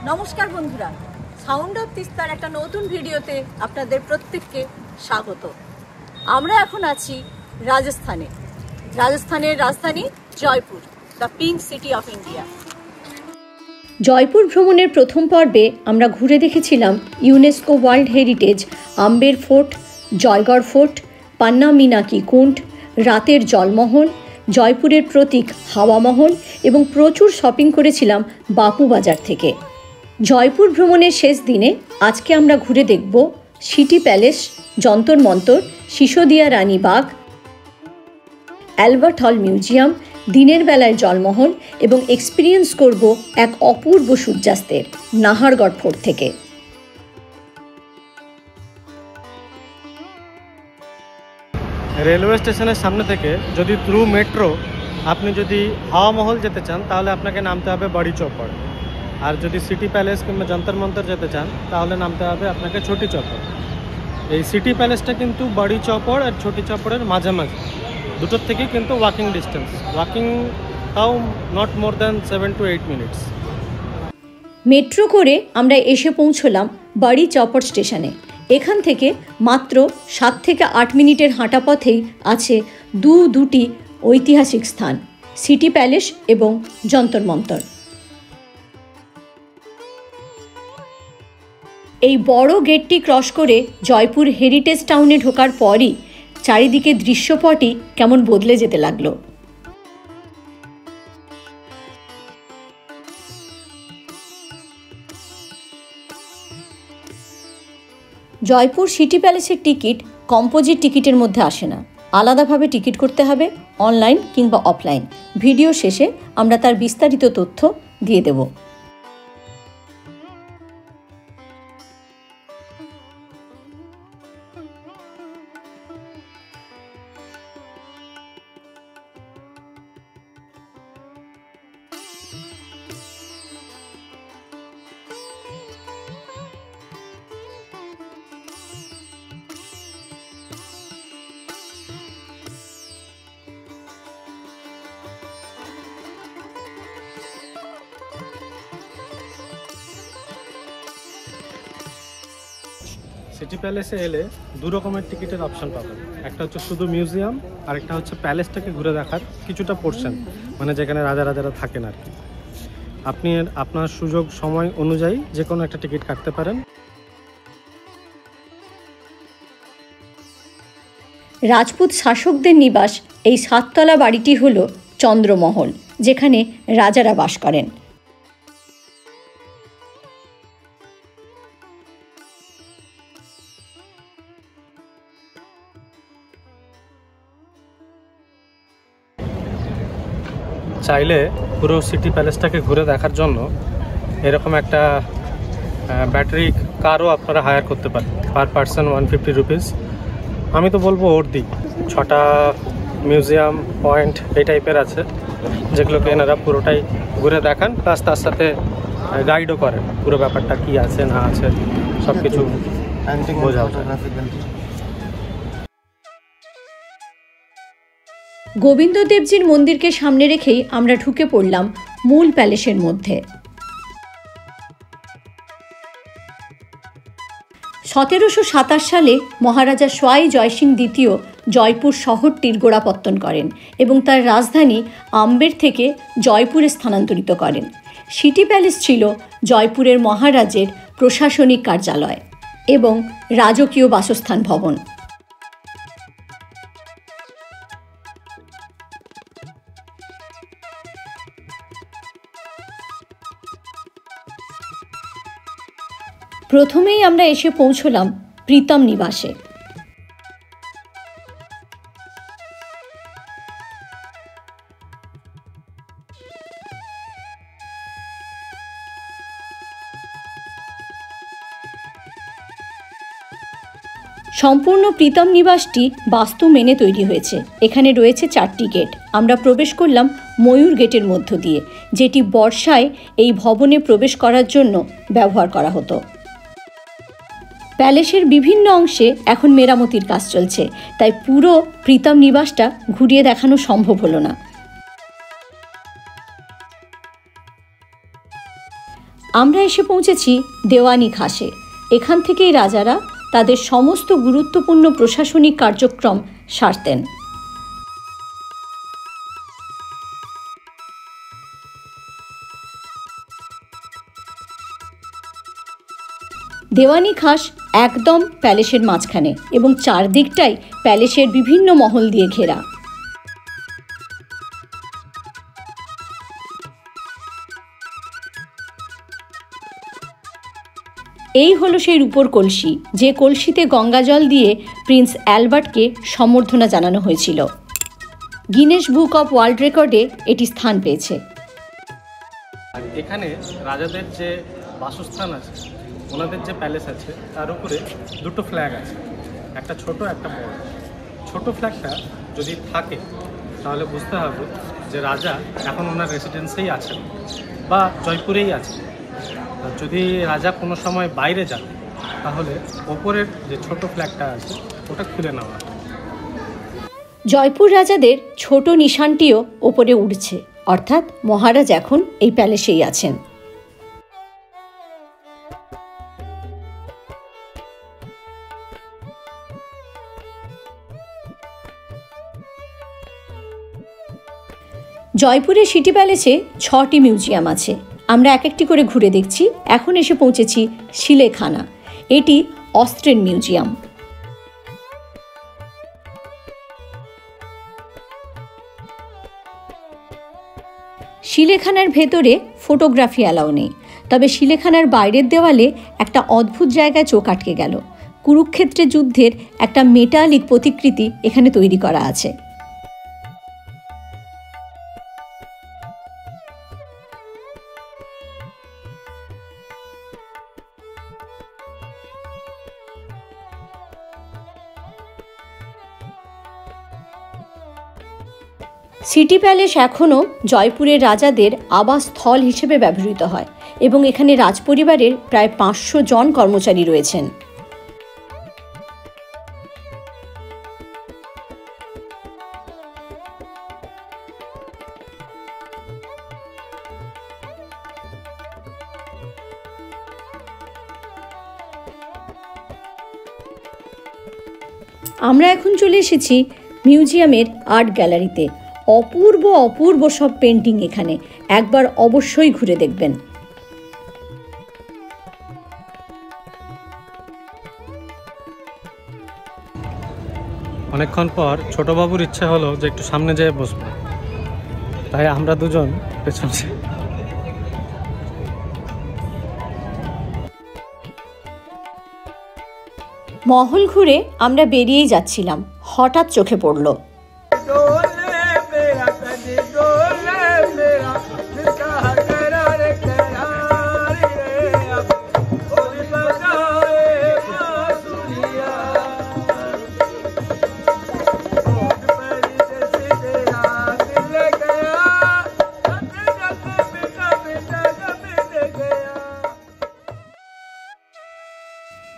নমস্কার বন্ধুরা, sound of তিস্তার একটা নতুন ভিডিওতে আপনাদের প্রত্যেককে স্বাগত। আমরা এখন আছি রাজস্থানের রাজধানী Jaipur, the pink city of India. Jaipur ভ্রমণের প্রথম পর্বে আমরা ঘুরে দেখেছিলাম UNESCO world heritage Amber fort, Jaigarh fort, Panna Meenaki Kund, রাতের জলমহল, জয়পুরের প্রতীক হাওয়া মহল এবং প্রচুর শপিং করেছিলাম বাপু বাজার থেকে। জয়পুর ভ্রমণের শেষ দিনে আজকে আমরা ঘুরে দেখব সিটি প্যালেস, যন্তর মন্তর, সিসোদিয়া রানী বাগ, অ্যালবার্ট হল মিউজিয়াম, দিনের বেলায় জলমহল এবং এক্সপিরিয়েন্স করব এক অপূর্ব সূর্যাস্তের নাহারগড় ফোর্ট থেকে। রেলওয়ে স্টেশনের সামনে থেকে যদি থ্রু মেট্রো আপনি যদি হাওয়া মহল যেতে চান তাহলে আপনাকে নামতে হবে বড়ি চৌপড়, আর যদি সিটি প্যালেস কিংবা যন্তর মন্তর যেতে চান তাহলে নামতে হবে আপনাকে ছোটি চৌপড়। এই সিটি প্যালেসটা কিন্তু বড়ি চৌপড় আর ছোটি চৌপড়ের মাঝামাঝি, দুটোর থেকে কিন্তু ওয়াকিং ডিস্টেন্স, ওয়াকিং তাও not more than 7 to 8 minutes. Metro করে আমরা এসে পৌঁছলাম বড়ি চৌপড় স্টেশনে। এখান থেকে মাত্র 7 থেকে 8 মিনিটের হাঁটা পথেই আছে দুটি ঐতিহাসিক স্থান, সিটি প্যালেস এবং যন্তর মন্তর। এই বড় গেটটি ক্রস করে জয়পুর হেরিটেজ টাউনে ঢোকার পরই চারিদিকে দৃশ্যপটই কেমন বদলে যেতে লাগলো। জয়পুর সিটি প্যালেসের টিকিট কম্পোজিট টিকিটের মধ্যে আসে না, আলাদাভাবে টিকিট করতে হবে, অনলাইন কিংবা অফলাইন। ভিডিও শেষে আমরা তার বিস্তারিত তথ্য দিয়ে দেব। সিটি প্যালেসে এলে দু রকমের টিকিটের অপশন পাবেন, একটা হচ্ছে শুধু মিউজিয়াম আর একটা হচ্ছে প্যালেসটাকে ঘুরে দেখার কিছুটা পোর্শন, মানে যেখানে রাজারা থাকেন আর কি। আপনি আপনার সুযোগ সময় অনুযায়ী যে কোনো একটা টিকিট কাটতে পারেন। রাজপুত শাসকদের নিবাস এই 7 তলা বাড়িটি হল চন্দ্রমহল, যেখানে রাজারা বাস করেন। চাইলে পুরো সিটি প্যালেসটাকে ঘুরে দেখার জন্য এরকম একটা ব্যাটারি কারও আপনারা হায়ার করতে পারেন, পার পার্সন 150 রুপিস। আমি তো বলবো ওর দিক 6টা মিউজিয়াম পয়েন্ট এই টাইপের আছে, যেগুলোকে এনারা পুরোটাই ঘুরে দেখান, প্লাস তার সাথে গাইডও করেন পুরো ব্যাপারটা কি আছে না আছে সব কিছু বোঝা যায়। গোবিন্দদেবজির মন্দিরকে সামনে রেখেই আমরা ঢুকে পড়লাম মূল প্যালেসের মধ্যে। 1727 সালে মহারাজা সোয়াই জয়সিং দ্বিতীয় জয়পুর শহরটির গোড়াপত্তন করেন এবং তার রাজধানী আম্বের থেকে জয়পুরে স্থানান্তরিত করেন। সিটি প্যালেস ছিল জয়পুরের মহারাজের প্রশাসনিক কার্যালয় এবং রাজকীয় বাসস্থান ভবন। প্রথমেই আমরা এসে পৌঁছলাম প্রীতম নিবাসে। সম্পূর্ণ প্রীতম নিবাসটি বাস্তু মেনে তৈরি হয়েছে। এখানে রয়েছে 4টি গেট। আমরা প্রবেশ করলাম ময়ূর গেটের মধ্য দিয়ে, যেটি বর্ষায় এই ভবনে প্রবেশ করার জন্য ব্যবহার করা হতো। প্যালেসের বিভিন্ন অংশে এখন মেরামতির কাজ চলছে, তাই পুরো প্রীতম নিবাসটা ঘুরিয়ে দেখানো সম্ভব হলো না। আমরা এসে পৌঁছেছি দেওয়ানি খাসে। এখান থেকেই রাজারা তাদের সমস্ত গুরুত্বপূর্ণ প্রশাসনিক কার্যক্রম সারতেন। দেওয়ানি খাস একদম প্যালেসের মাঝখানে এবং চারদিকটাই প্যালেসের বিভিন্ন মহল দিয়ে ঘেরা। এই হলো সেই রূপোর কলসি, যে কলসিতে গঙ্গা জল দিয়ে প্রিন্স অ্যালবার্টকে সম্বর্ধনা জানানো হয়েছিল। গিনেস বুক অফ ওয়ার্ল্ড রেকর্ডে এটি স্থান পেয়েছে। আর এখানে রাজাদের যে বাসস্থান আছে, ওনাদের যে প্যালেস আছে, তার উপরে দুটো ফ্ল্যাগ আছে, একটা ছোট একটা বড়। ছোট ফ্ল্যাগটা যদি থাকে তাহলে বুঝতে হবে যে রাজা এখন ওনার রেসিডেন্সেই আছেন বা জয়পুরেই আছেন। আর যদি রাজা কোনো সময় বাইরে যান তাহলে ওপরের যে ছোট ফ্ল্যাগটা আছে ওটা খুলে নেওয়া হয়। জয়পুর রাজাদের ছোট নিশানটিও ওপরে উঠছে, অর্থাৎ মহারাজ এখন এই প্যালেসেই আছেন। জয়পুরের সিটি প্যালেসে 6টি মিউজিয়াম আছে। আমরা এক একটি করে ঘুরে দেখছি। এখন এসে পৌঁছেছি শিলেখানা। এটি অস্ত্রের মিউজিয়াম। শিলেখানার ভেতরে ফটোগ্রাফি অ্যালাউ নেই, তবে শিলেখানার বাইরের দেওয়ালে একটা অদ্ভুত জায়গায় চোখ আটকে গেল। কুরুক্ষেত্রের যুদ্ধের একটা মেটালিক প্রতিকৃতি এখানে তৈরি করা আছে। সিটি প্যালেস এখনও জয়পুরের রাজাদের আবাসস্থল হিসেবে ব্যবহৃত হয় এবং এখানে রাজপরিবারের প্রায় 500 জন কর্মচারী রয়েছেন। আমরা এখন চলে এসেছি মিউজিয়ামের আর্ট গ্যালারিতে। অপূর্ব অপূর্ব সব পেন্টিং এখানে, একবার অবশ্যই ঘুরে দেখবেন। অনেকক্ষণ পর ছোটবাবুর ইচ্ছে হলো যে একটু সামনে যেয়ে বসবো, তাই আমরা দুজন পেছনে। মহল ঘুরে আমরা বেরিয়েই যাচ্ছিলাম, হঠাৎ চোখে পড়ল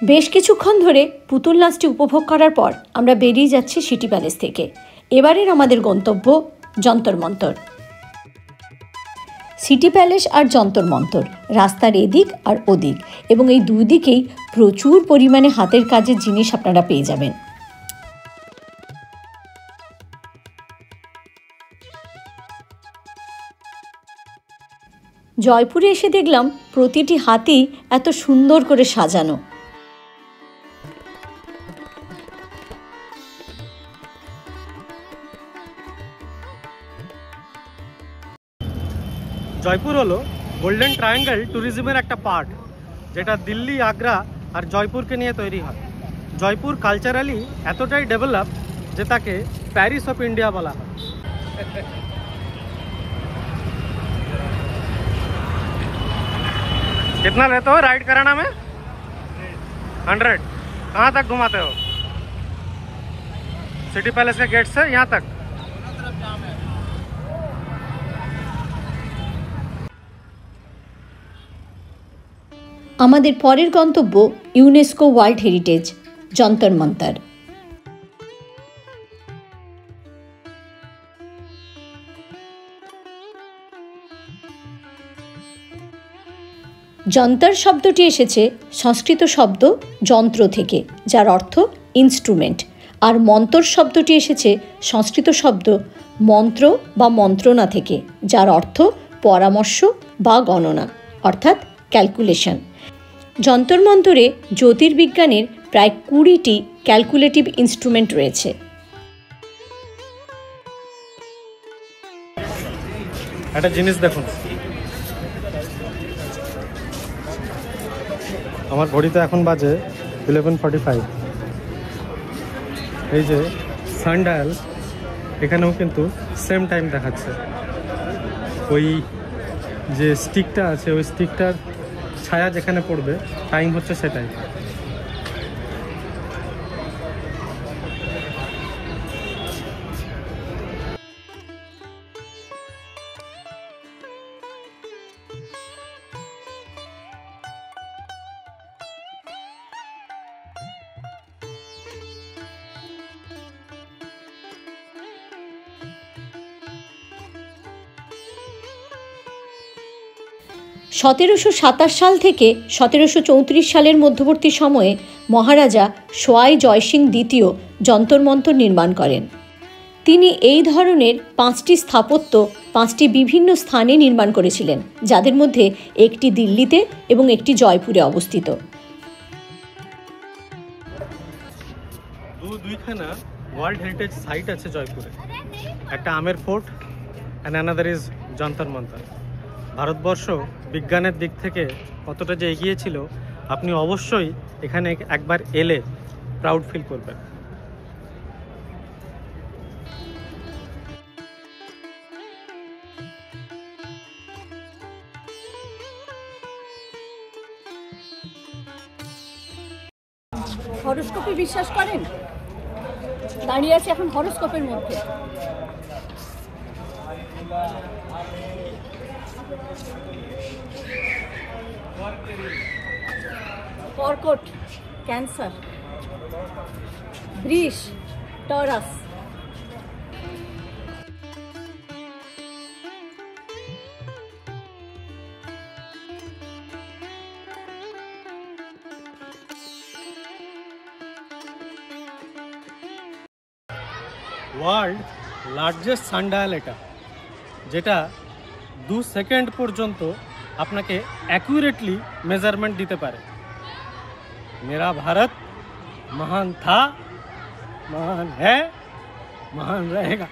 বেশ কিছুক্ষণ ধরে পুতুল নাচটি উপভোগ করার পর আমরা বেরিয়ে যাচ্ছি সিটি প্যালেস থেকে। এবারের আমাদের গন্তব্য যন্তর মন্তর। সিটি প্যালেস আর যন্তর মন্তর রাস্তার এদিক আর ওদিক, এবং এই দুদিকেই প্রচুর পরিমাণে হাতের কাজের জিনিস আপনারা পেয়ে যাবেন। জয়পুরে এসে দেখলাম প্রতিটি হাতি এত সুন্দর করে সাজানো। জয়পুর হলো গোল্ডেন ট্রায়াঙ্গেল ট্যুরিজমের একটা পার্ট, যেটা দিল্লি, আগ্রা আর জয়পুরকে নিয়ে তৈরি হয়। জয়পুর কালচারালি এতটাই ডেভেলপ যে তাকে প্যারিস অফ ইন্ডিয়া বলা হয়। कितना लेते हो राइड कराना में? 100। कहाँ तक घुमाते हो? सिटी पैलेस के गेट से यहाँ तक? আমাদের পরের গন্তব্য UNESCO world heritage Jantar Mantar. যন্তর শব্দটি এসেছে সংস্কৃত শব্দ যন্ত্র থেকে, যার অর্থ ইনস্ট্রুমেন্ট, আর মন্তর শব্দটি এসেছে সংস্কৃত শব্দ মন্ত্র বা মন্ত্রণা থেকে, যার অর্থ পরামর্শ বা গণনা অর্থাৎ ক্যালকুলেশন। যন্তর মন্তরে জ্যোতির্বিজ্ঞানের প্রায় 20টি ক্যালকুলেটিভ ইনস্ট্রুমেন্ট রয়েছে। একটা জিনিস দেখুন, আমার ঘড়িতে এখন বাজে 11:45। এই যে সানডায়াল, এখানেও কিন্তু সেম টাইম দেখাচ্ছে। ওই যে স্টিকটা আছে, ওই স্টিকটার ছায়া যেখানে পড়বে টাইম হচ্ছে সেটাই। সতেরোশো 27 সাল থেকে 1734 সালের মধ্যবর্তী সময়ে মহারাজা সোয়াই জয়সিং দ্বিতীয় যন্তর মন্তর নির্মাণ করেন। তিনি এই ধরনের 5টি স্থাপত্য 5টি বিভিন্ন স্থানে নির্মাণ করেছিলেন, যাদের মধ্যে একটি দিল্লিতে এবং একটি জয়পুরে অবস্থিত। দুইখানা ওয়ার্ল্ড হেরিটেজ সাইট আছে জয়পুরে, একটা আমের fort and another is Jantar Mantar. Bharatvarsha বিজ্ঞানের দিক থেকে কতটা যে এগিয়ে ছিল, আপনি অবশ্যই এখানে একবার এলে প্রাউড ফিল করবেন। হরোস্কোপে বিশ্বাস করেন? দাঁড়িয়ে আছে এখন হরোস্কোপের মধ্যে। কর্কট, ক্যান্সার, বৃষ, টরাস। ওয়ার্ল্ড লার্জেস্ট সানডায়াল এটা, যেটা 2 সেকেন্ড পর্যন্ত আপনাকে অ্যাকুরেটলি মেজারমেন্ট দিতে পারে। मेरा भारत महान था, महान है, महान रहेगा।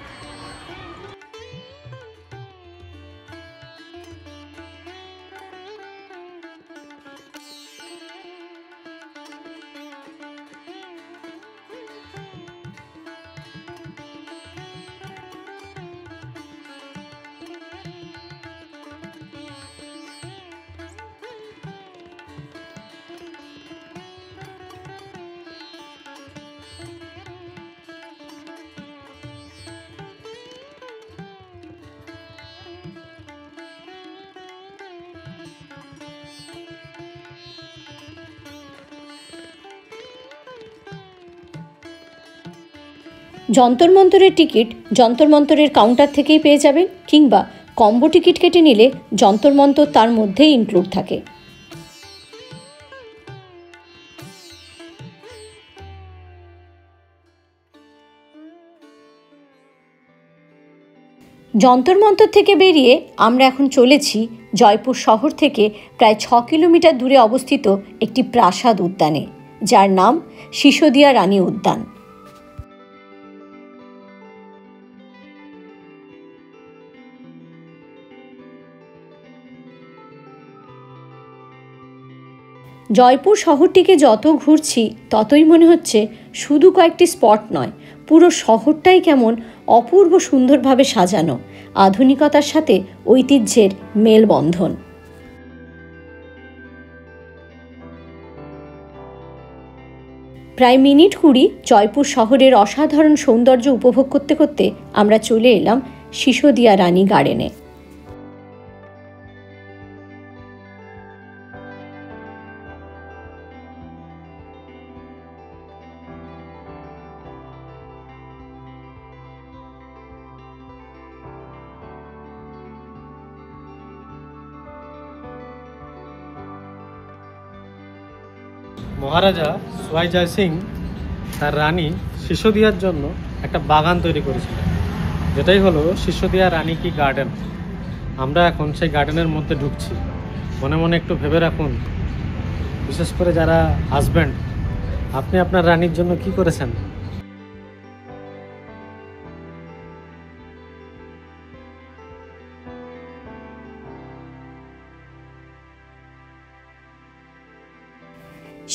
যন্তর মন্তরের টিকিট যন্তর মন্তরের কাউন্টার থেকেই পেয়ে যাবেন, কিংবা কম্বো টিকিট কেটে নিলে যন্তর মন্তর তার মধ্যেই ইনক্লুড থাকে। যন্তর মন্তর থেকে বেরিয়ে আমরা এখন চলেছি জয়পুর শহর থেকে প্রায় 6 কিলোমিটার দূরে অবস্থিত একটি প্রাসাদ উদ্যানে, যার নাম সিসোদিয়া রানী উদ্যান। জয়পুর শহরটিকে যত ঘুরছি ততই মনে হচ্ছে শুধু কয়েকটি স্পট নয়, পুরো শহরটাই কেমন অপূর্ব সুন্দরভাবে সাজানো, আধুনিকতার সাথে ঐতিহ্যের মেলবন্ধন। প্রায় মিনিট 20 জয়পুর শহরের অসাধারণ সৌন্দর্য উপভোগ করতে করতে আমরা চলে এলাম সিসোদিয়া রানী গার্ডেনে। মহারাজা সোয়াই জয় সিং তার রানী সিসোদিয়ার জন্য একটা বাগান তৈরি করেছিলেন, যেটাই হলো সিসোদিয়া রানী কি গার্ডেন। আমরা এখন সেই গার্ডেনের মধ্যে ঢুকছি। মনে মনে একটু ভেবে রাখুন, বিশেষ করে যারা হাজব্যান্ড, আপনি আপনার রানীর জন্য কি করেছেন।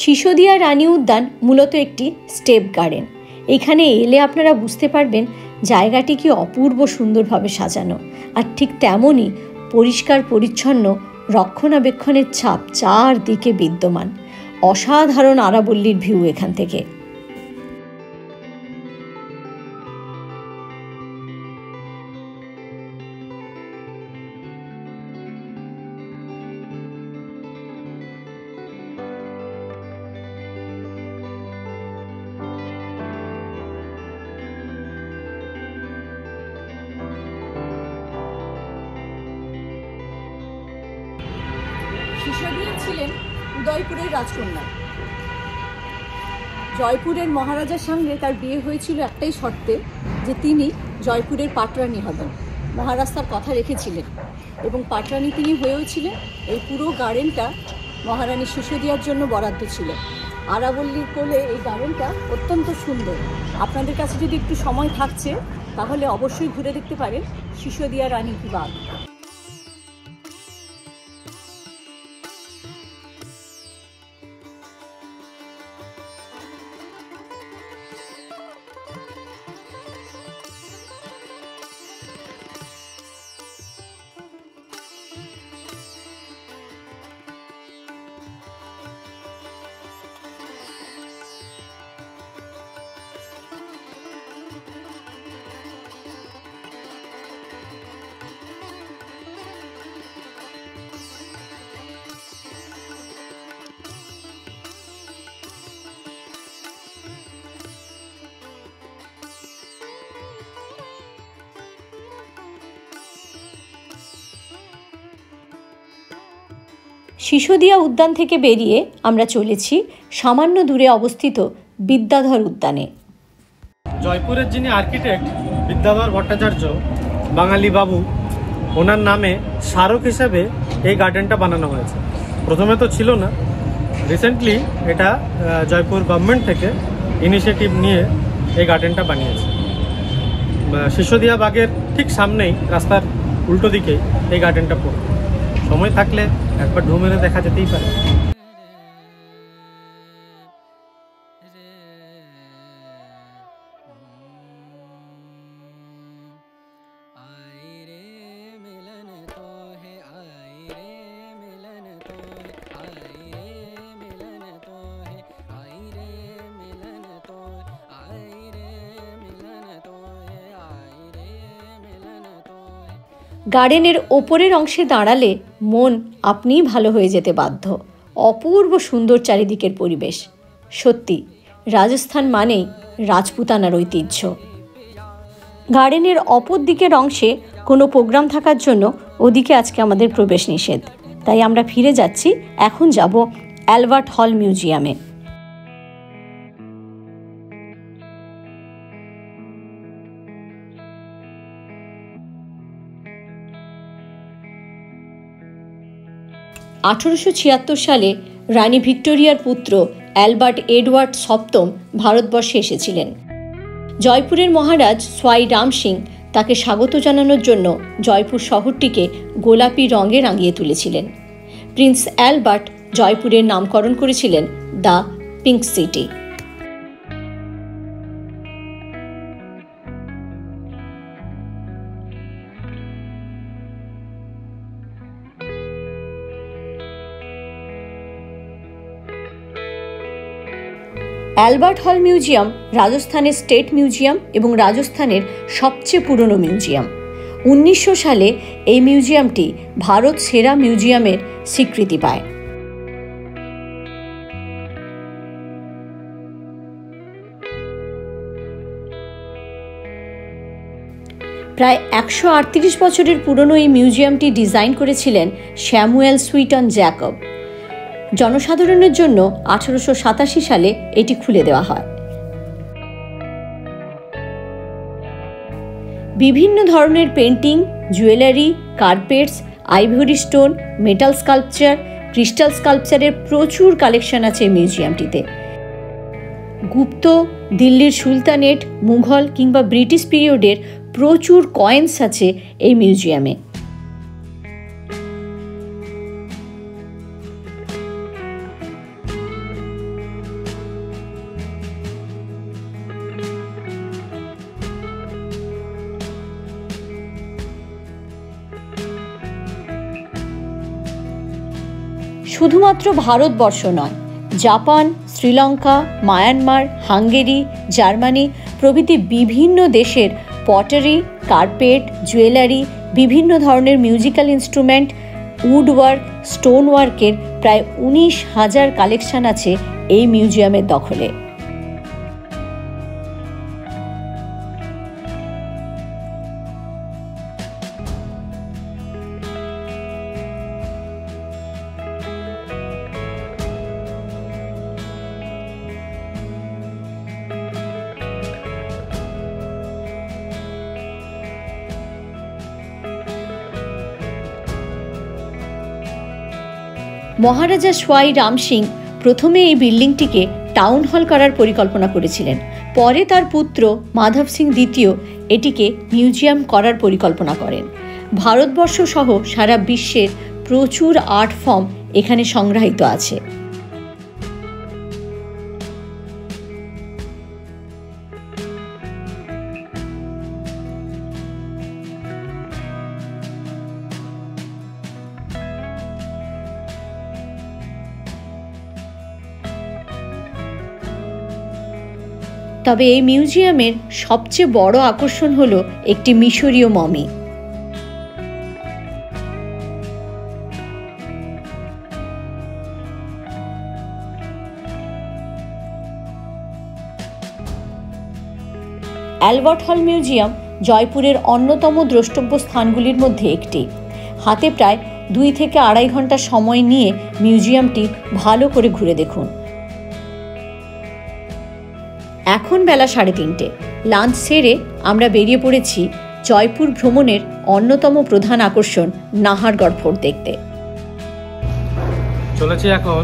সিসোদিয়া রানী উদ্যান মূলত একটি স্টেপ গার্ডেন। এখানে এলে আপনারা বুঝতে পারবেন জায়গাটি কি অপূর্ব সুন্দরভাবে সাজানো, আর ঠিক তেমনই পরিষ্কার পরিচ্ছন্ন রক্ষণাবেক্ষণের ছাপ চারদিকে বিদ্যমান। অসাধারণ আরাবল্লীর ভিউ এখান থেকে। সিসোদিয়া ছিলেন উদয়পুরের রাজকন্যা। জয়পুরের মহারাজার সঙ্গে তার বিয়ে হয়েছিল একটাই শর্তে, যে তিনি জয়পুরের পাটরানী হবেন। মহারাজ তার কথা রেখেছিলেন এবং পাটরানী তিনি হয়েও ছিলেন। এই পুরো গার্ডেনটা মহারানী সিসোদিয়ার জন্য বরাদ্দ ছিল। আরাবল্লীর কোলে এই গার্ডেনটা অত্যন্ত সুন্দর। আপনাদের কাছে যদি একটু সময় থাকছে তাহলে অবশ্যই ঘুরে দেখতে পারেন সিসোদিয়া রানী কি বাগ। সিসোদিয়া উদ্যান থেকে বেরিয়ে আমরা চলেছি সামান্য দূরে অবস্থিত বিদ্যাধর উদ্যানে। জয়পুরের যিনি আর্কিটেক্ট বিদ্যাধর ভট্টাচার্য, বাঙালি বাবু, ওনার নামে স্মারক হিসেবে এই গার্ডেনটা বানানো হয়েছে। প্রথমে তো ছিল না, রিসেন্টলি এটা জয়পুর গভর্নমেন্ট থেকে ইনিশিয়েটিভ নিয়ে এই গার্ডেনটা বানিয়েছে। সিসোদিয়া বাগের ঠিক সামনেই, রাস্তার উল্টো দিকেই এই গার্ডেনটা পড়ে। সময় থাকলে একবার ঢু মেরে দেখা যেতেই পারে। গার্ডেনের ওপরের অংশে দাঁড়ালে মন আপনিই ভালো হয়ে যেতে বাধ্য। অপূর্ব সুন্দর চারিদিকের পরিবেশ। সত্যি রাজস্থান মানেই রাজপুতানার ঐতিহ্য। গার্ডেনের অপর দিকের অংশে কোনো প্রোগ্রাম থাকার জন্য ওদিকে আজকে আমাদের প্রবেশ নিষেধ, তাই আমরা ফিরে যাচ্ছি। এখন যাব অ্যালবার্ট হল মিউজিয়ামে। সালে রানী ভিক্টোরিয়ার পুত্র অ্যালবার্ট এডওয়ার্ড সপ্তম ভারতবর্ষে এসেছিলেন। জয়পুরের মহারাজ সোয়াই রাম সিং তাকে স্বাগত জানানোর জন্য জয়পুর শহরটিকে গোলাপি রঙে রাঙিয়ে তুলেছিলেন। প্রিন্স অ্যালবার্ট জয়পুরের নামকরণ করেছিলেন দ্য পিঙ্ক সিটি। অ্যালবার্ট হল মিউজিয়াম রাজস্থানের স্টেট মিউজিয়াম এবং রাজস্থানের সবচেয়ে পুরনো মিউজিয়াম। 1900 সালে এই মিউজিয়ামটি ভারত সেরা মিউজিয়ামের স্বীকৃতি পায়। প্রায় 138 বছরের পুরনো এই মিউজিয়ামটি ডিজাইন করেছিলেন স্যামুয়েল সুইটন জ্যাকব। জনসাধারণের জন্য 1887 সালে এটি খুলে দেওয়া হয়। বিভিন্ন ধরনের painting, jewellery, carpets, ivory stone, metal sculpture, crystal স্কাল্পচারের প্রচুর কালেকশন আছে এই মিউজিয়ামটিতে। গুপ্ত, দিল্লির সুলতানেট, মুঘল কিংবা ব্রিটিশ পিরিয়ডের প্রচুর কয়েন্স আছে এই মিউজিয়ামে। শুধুমাত্র ভারতবর্ষ নয়, Japan, Sri Lanka, Myanmar, Hungary, Germany প্রভৃতি বিভিন্ন দেশের পটারি, কার্পেট, জুয়েলারি, বিভিন্ন ধরনের মিউজিক্যাল ইনস্ট্রুমেন্ট, উডওয়ার্ক, স্টোন ওয়ার্কের প্রায় 19,000 কালেকশন আছে এই মিউজিয়ামের দখলে। মহারাজা সোয়াই রাম সিং প্রথমে এই বিল্ডিংটিকে টাউন হল করার পরিকল্পনা করেছিলেন। পরে তার পুত্র মাধব সিং দ্বিতীয় এটিকে মিউজিয়াম করার পরিকল্পনা করেন। ভারতবর্ষ সহ সারা বিশ্বের প্রচুর আর্ট ফর্ম এখানে সংগ্রহীত আছে। তবে এই মিউজিয়ামের সবচেয়ে বড় আকর্ষণ হলো একটি মিশরীয় মমি। অ্যালবার্ট হল মিউজিয়াম জয়পুরের অন্যতম দ্রষ্টব্য স্থানগুলির মধ্যে একটি। হাতে প্রায় 2 থেকে 2.5 ঘন্টা সময় নিয়ে মিউজিয়ামটি ভালো করে ঘুরে দেখুন। এখন বেলা 3:30। লাঞ্চ সেরে আমরা বেরিয়ে পড়েছি জয়পুর ভ্রমণের অন্যতম প্রধান আকর্ষণ নাহারগড় ফোর্ট দেখতে। চলেছি এখন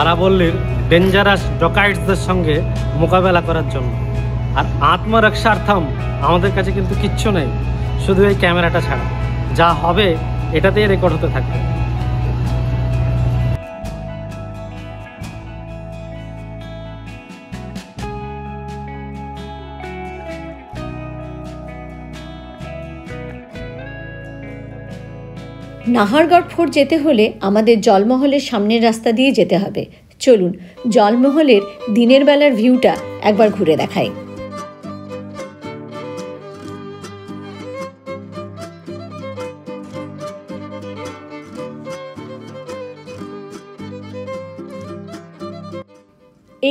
আরাবল্লীর ডেঞ্জারাস ডকাইটসদের সঙ্গে মোকাবেলা করার জন্য। আর আত্মরক্ষার্থম আমাদের কাছে কিন্তু কিচ্ছু নেই, শুধু এই ক্যামেরাটা ছাড়া। যা হবে এটাতেই রেকর্ড হতে থাকবে। নাহারগড় ফোর্ট যেতে হলে আমাদের জলমহলের সামনের রাস্তা দিয়ে যেতে হবে। চলুন জলমহলের দিনের বেলার ভিউটা একবার ঘুরে দেখাই।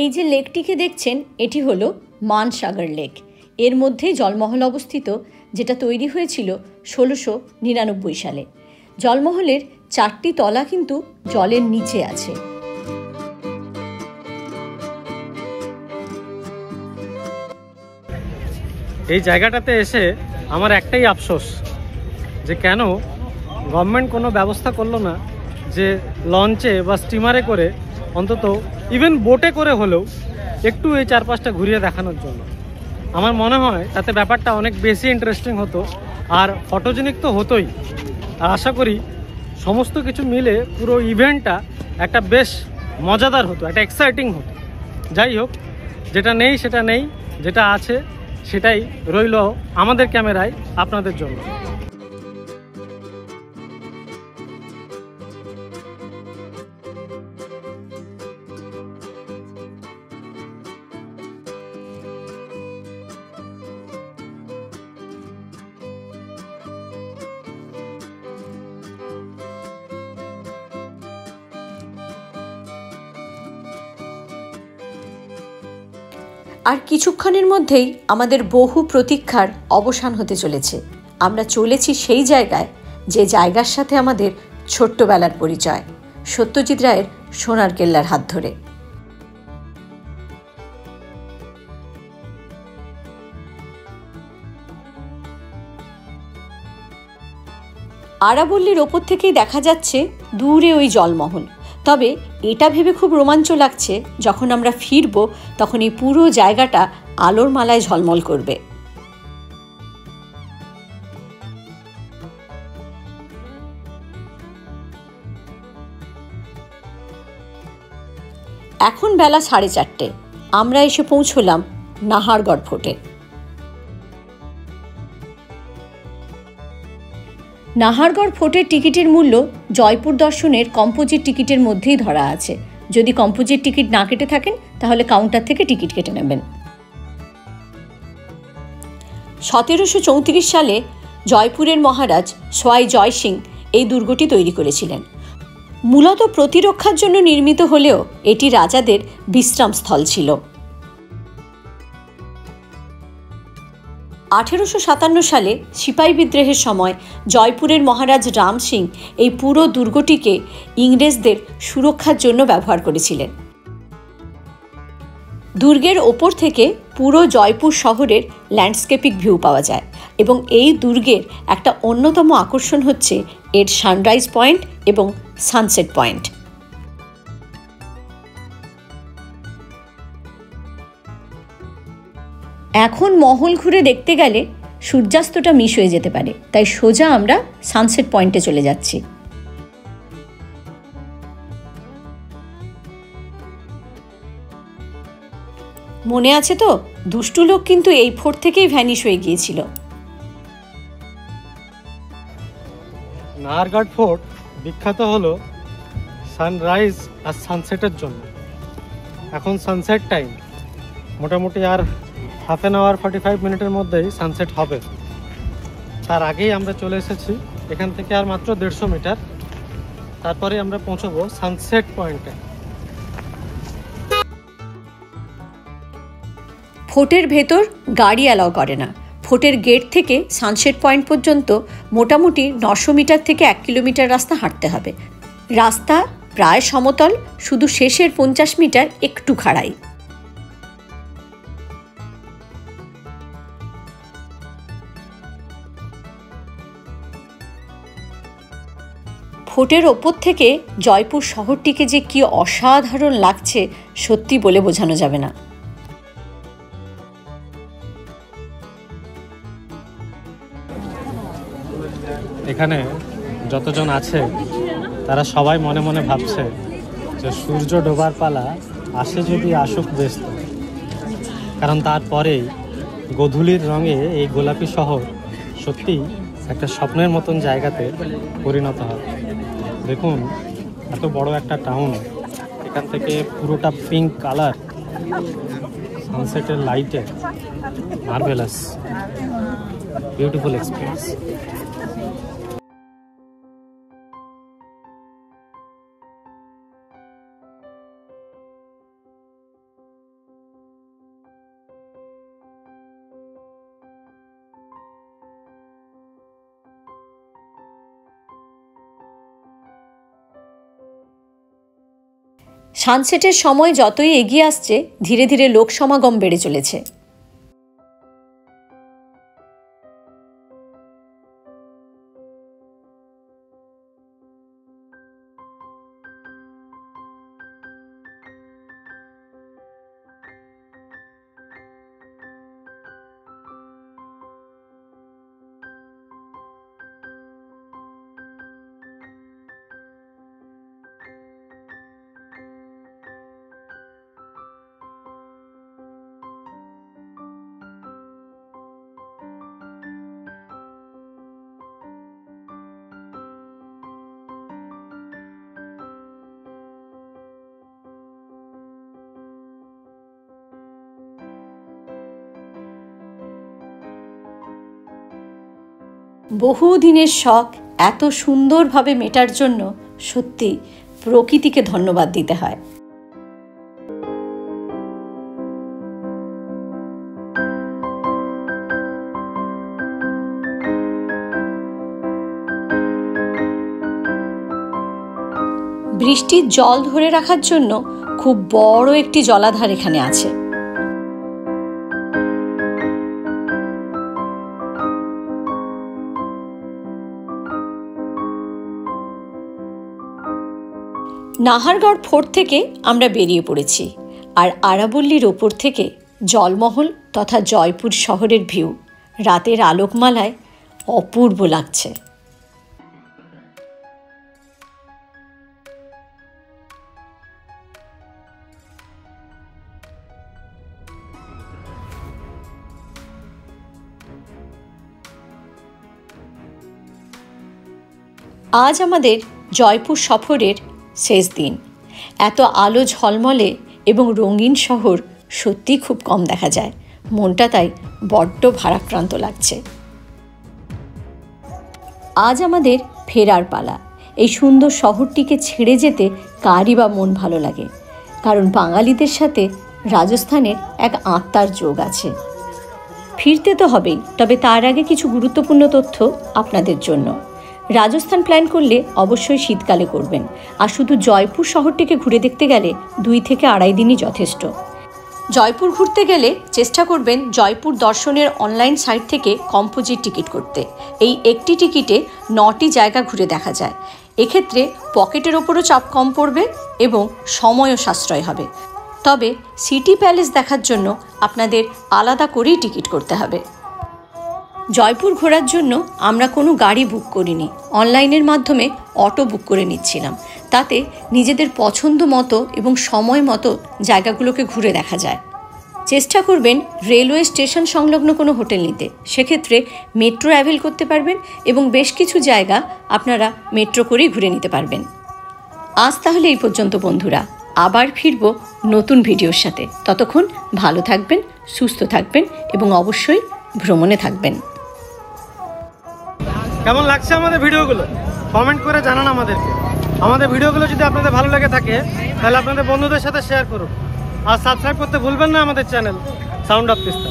এই যে লেকটিকে দেখছেন এটি হলো মানসাগর লেক। এর মধ্যেই জলমহল অবস্থিত, যেটা তৈরি হয়েছিল 1699 সালে। জলমহলের 4টি তলা কিন্তু জলের নিচে আছে। এই জায়গাটাতে এসে আমার একটাই আফসোস যে কেন গভর্নমেন্ট কোনো ব্যবস্থা করলো না যে লঞ্চে বা স্টিমারে করে অন্তত ইভেন বোটে করে হলেও একটু এই চারপাশটা ঘুরিয়ে দেখানোর জন্য। আমার মনে হয় তাতে ব্যাপারটা অনেক বেশি ইন্টারেস্টিং হতো আর ফটোজেনিক তো হতোই। আর আশা করি সমস্ত কিছু মিলে পুরো ইভেন্টটা একটা বেশ মজাদার হতো, একটা এক্সাইটিং হতো। যাই হোক, যেটা নেই সেটা নেই, যেটা আছে সেটাই রইল আমাদের ক্যামেরায় আপনাদের জন্য। আর কিছুক্ষণের মধ্যেই আমাদের বহু প্রতীক্ষার অবসান হতে চলেছে। আমরা চলেছি সেই জায়গায় যে জায়গার সাথে আমাদের ছোট্টবেলার পরিচয়, সত্যজিৎ রায়ের সোনার কেল্লার হাত ধরে। আরাবল্লীর ওপর থেকেই দেখা যাচ্ছে দূরে ওই জলমহল। তবে এটা ভেবে খুব রোমাঞ্চ লাগছে, যখন আমরা ফিরব তখন এই পুরো জায়গাটা আলোর মালায় ঝলমল করবে। এখন বেলা 4:30। আমরা এসে পৌঁছলাম নাহারগড় ফোর্টে। নাহারগড় ফোর্টের টিকিটের মূল্য জয়পুর দর্শনের কম্পোজিট টিকিটের মধ্যেই ধরা আছে। যদি কম্পোজিট টিকিট না কেটে থাকেন তাহলে কাউন্টার থেকে টিকিট কেটে নেবেন। 1734 সালে জয়পুরের মহারাজ সোয়াই জয় সিং এই দুর্গটি তৈরি করেছিলেন। মূলত প্রতিরক্ষার জন্য নির্মিত হলেও এটি রাজাদের বিশ্রামস্থল ছিল। 1857 সালে সিপাহী বিদ্রোহের সময় জয়পুরের মহারাজ রাম সিং এই পুরো দুর্গটিকে ইংরেজদের সুরক্ষার জন্য ব্যবহার করেছিলেন। দুর্গের ওপর থেকে পুরো জয়পুর শহরের ল্যান্ডস্কেপিক ভিউ পাওয়া যায় এবং এই দুর্গের একটা অন্যতম আকর্ষণ হচ্ছে এর সানরাইজ পয়েন্ট এবং সানসেট পয়েন্ট। এখন মহল ঘুরে দেখতে গেলে সূর্যাস্তটা মিস হয়ে যেতে পারে, তাই সোজা আমরা সানসেট পয়েন্টে চলে যাচ্ছি। মনে আছে তো, দুষ্টু লোক কিন্তু এই ফোর্ট থেকেই ভ্যানিশ হয়ে গিয়েছিল। নাহারগড় ফোর্ট বিখ্যাত হলো সানরাইজ আর সানসেটের জন্য। এখন সানসেট টাইম, মোটামুটি আর হাফ অ্যান আওয়ার 45 মিনিটের মধ্যেই সানসেট হবে। তার আগেই আমরা চলে এসেছি। এখান থেকে আর মাত্র 150 মিটার, তারপরে আমরা পৌঁছবো সানসেট পয়েন্টে। ফোর্টের ভেতর গাড়ি অ্যালাউ করে না। ফোর্টের গেট থেকে সানসেট পয়েন্ট পর্যন্ত মোটামুটি 900 মিটার থেকে 1 কিলোমিটার রাস্তা হাঁটতে হবে। রাস্তা প্রায় সমতল, শুধু শেষের 50 মিটার একটু খাড়াই। ফোর্টের ওপর থেকে জয়পুর শহরটিকে যে কি অসাধারণ লাগছে সত্যি বলে বোঝানো যাবে না। এখানে যতজন আছে তারা সবাই মনে মনে ভাবছে যে সূর্য ডোবার পালা আসে যদি আসুক ব্যস্ত, কারণ তারপরেই গোধূলির রঙে এই গোলাপি শহর সত্যি একটা স্বপ্নের মতন জায়গাতে পরিণত হয়। দেখুন, এত বড় একটা টাউন, এখান থেকে পুরোটা পিঙ্ক কালার সানসেটের লাইটে, মার্ভেলাস, বিউটিফুল এক্সপিরিয়েন্স। সানসেটের সময় যতই এগিয়ে আসছে ধীরে ধীরে লোক সমাগম বেড়ে চলেছে। বহু দিনের শখ এত সুন্দরভাবে মেটার জন্য সত্যি প্রকৃতিকে ধন্যবাদ দিতে হয়। বৃষ্টি বৃষ্টির জল ধরে রাখার জন্য খুব বড় একটি জলাধার এখানে আছে। নাহারগড় ফোর্ট থেকে আমরা বেরিয়ে পড়েছি, আর আরাবল্লীর ওপর থেকে জলমহল তথা জয়পুর শহরের ভিউ রাতের আলোকমালায় অপূর্ব লাগছে। আজ আমাদের জয়পুর সফরের শেষ দিন। এত আলো ঝলমলে এবং রঙিন শহর সত্যি খুব কম দেখা যায়। মনটা তাই বড্ড ভারাক্রান্ত লাগছে। আজ আমাদের ফেরার পালা। এই সুন্দর শহরটিকে ছেড়ে যেতে কারই বা মন ভালো লাগে, কারণ বাঙালিদের সাথে রাজস্থানের এক আত্মার যোগ আছে। ফিরতে তো হবেই, তবে তার আগে কিছু গুরুত্বপূর্ণ তথ্য আপনাদের জন্য। রাজস্থান প্ল্যান করলে অবশ্যই শীতকালে করবেন, আর শুধু জয়পুর শহরটিকে ঘুরে দেখতে গেলে 2 থেকে আড়াই দিনই যথেষ্ট। জয়পুর ঘুরতে গেলে চেষ্টা করবেন জয়পুর দর্শনের অনলাইন সাইট থেকে কম্পোজিট টিকিট করতে। এই একটি টিকিটে 9টি জায়গা ঘুরে দেখা যায়। এক্ষেত্রে পকেটের ওপরও চাপ কম পড়বে এবং সময়ও সাশ্রয় হবে। তবে সিটি প্যালেস দেখার জন্য আপনাদের আলাদা করেই টিকিট করতে হবে। জয়পুর ঘোরার জন্য আমরা কোনো গাড়ি বুক করিনি, অনলাইনের মাধ্যমে অটো বুক করে নিচ্ছিলাম। তাতে নিজেদের পছন্দ মতো এবং সময় মতো জায়গাগুলোকে ঘুরে দেখা যায়। চেষ্টা করবেন রেলওয়ে স্টেশন সংলগ্ন কোনো হোটেল নিতে, সেক্ষেত্রে মেট্রো অ্যাভেল করতে পারবেন এবং বেশ কিছু জায়গা আপনারা মেট্রো করেই ঘুরে নিতে পারবেন। আজ তাহলে এই পর্যন্ত বন্ধুরা, আবার ফিরব নতুন ভিডিওর সাথে। ততক্ষণ ভালো থাকবেন, সুস্থ থাকবেন এবং অবশ্যই ভ্রমণে থাকবেন। কেমন লাগছে আমাদের ভিডিওগুলো কমেন্ট করে জানান আমাদেরকে। আমাদের ভিডিওগুলো যদি আপনাদের ভালো লেগে থাকে তাহলে আপনাদের বন্ধুদের সাথে শেয়ার করুন, আর সাবস্ক্রাইব করতে ভুলবেন না আমাদের চ্যানেল সাউন্ড অফ তিস্তা।